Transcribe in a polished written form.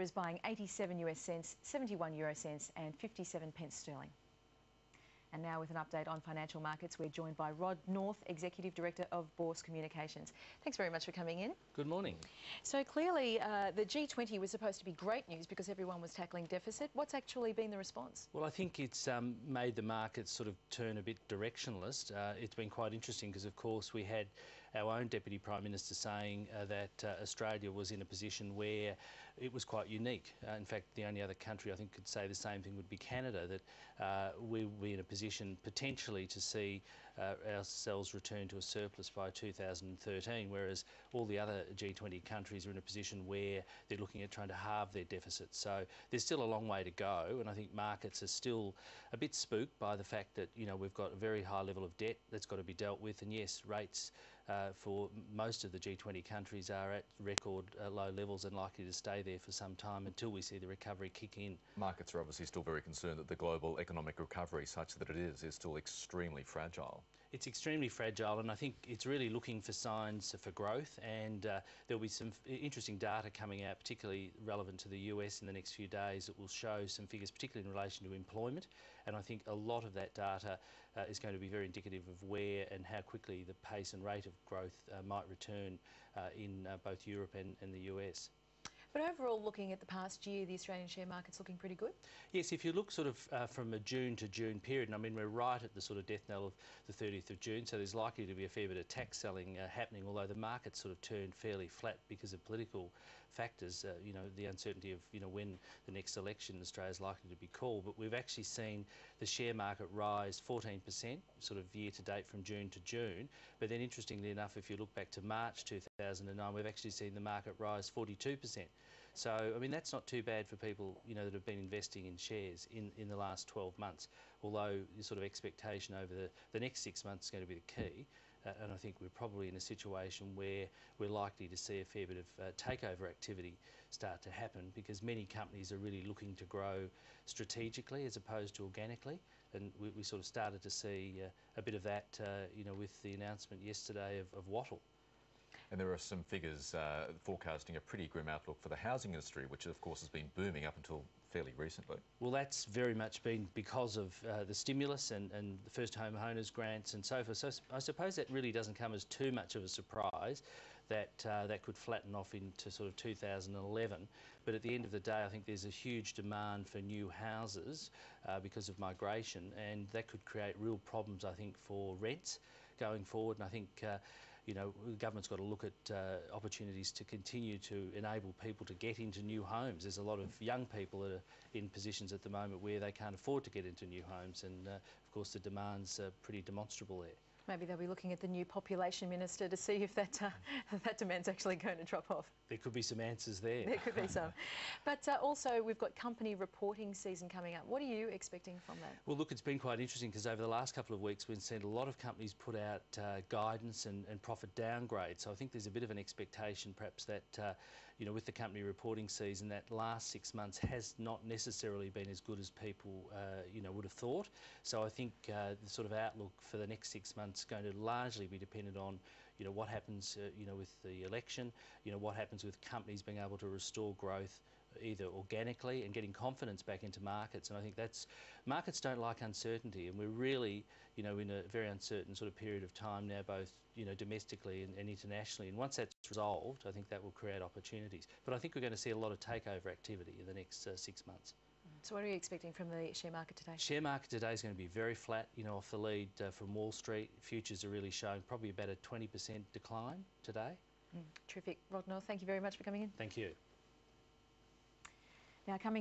Is buying 87 US cents, 71 euro cents and 57 pence sterling. And now with an update on financial markets, we're joined by Rod North, Executive Director of Bourse Communications. Thanks very much for coming in. Good morning. So clearly the G20 was supposed to be great news because everyone was tackling deficit. What's actually been the response? Well, I think it's made the markets sort of turn a bit directionless. It's been quite interesting because, of course, we had our own Deputy Prime Minister saying that Australia was in a position where it was quite unique. In fact, the only other country I think could say the same thing would be Canada, that we'll be in a position potentially to see ourselves return to a surplus by 2013, whereas all the other G20 countries are in a position where they're looking at trying to halve their deficits. So there's still a long way to go, and I think markets are still a bit spooked by the fact that, you know, we've got a very high level of debt that's got to be dealt with, and yes, rates for most of the G20 countries are at record low levels and likely to stay there for some time until we see the recovery kick in. Markets are obviously still very concerned that the global economic recovery, such that it is still extremely fragile. It's extremely fragile, and I think it's really looking for signs for growth, and there'll be some interesting data coming out, particularly relevant to the US in the next few days, that will show some figures, particularly in relation to employment, and I think a lot of that data is going to be very indicative of where and how quickly the pace and rate of growth might return in both Europe and the US. But overall, looking at the past year, the Australian share market's looking pretty good. Yes, if you look sort of from a June to June period, and I mean, we're right at the sort of death knell of the 30th of June, so there's likely to be a fair bit of tax selling happening, although the market sort of turned fairly flat because of political factors, you know, the uncertainty of, you know, when the next election in Australia is likely to be called. But we've actually seen the share market rise 14% sort of year to date from June to June. But then interestingly enough, if you look back to March 2009, we've actually seen the market rise 42%. So, I mean, that's not too bad for people, you know, that have been investing in shares in the last 12 months, although the sort of expectation over the next 6 months is going to be the key. And I think we're probably in a situation where we're likely to see a fair bit of takeover activity start to happen, because many companies are really looking to grow strategically as opposed to organically. And we sort of started to see a bit of that, you know, with the announcement yesterday of Wattle. And there are some figures forecasting a pretty grim outlook for the housing industry, which of course has been booming up until fairly recently. Well, that's very much been because of the stimulus and the first home owners grants and so forth. So I suppose that really doesn't come as too much of a surprise that that could flatten off into sort of 2011. But at the end of the day, I think there's a huge demand for new houses because of migration, and that could create real problems, I think, for rents going forward. And I think you know, the government's got to look at opportunities to continue to enable people to get into new homes. There's a lot of young people that are in positions at the moment where they can't afford to get into new homes, and of course the demand's pretty demonstrable there. Maybe they'll be looking at the new population minister to see if that that demand's actually going to drop off. There could be some answers there. There could be some. But also we've got company reporting season coming up. What are you expecting from that? Well, look, it's been quite interesting because over the last couple of weeks we've seen a lot of companies put out guidance and profit downgrades. So I think there's a bit of an expectation perhaps that, you know, with the company reporting season, that last 6 months has not necessarily been as good as people, you know, would have thought. So I think the sort of outlook for the next 6 months is going to largely be dependent on, you know, what happens, you know, with the election, you know, what happens with companies being able to restore growth either organically and getting confidence back into markets. And I think that's, markets don't like uncertainty, and we're really, you know, in a very uncertain sort of period of time now, both, you know, domestically and internationally. And once that's resolved, I think that will create opportunities. But I think we're going to see a lot of takeover activity in the next 6 months. So what are you expecting from the share market today? Share market today is going to be very flat, you know, off the lead from Wall Street. Futures are really showing probably about a 20% decline today. Terrific. Rod North, thank you very much for coming in. Thank you. Now coming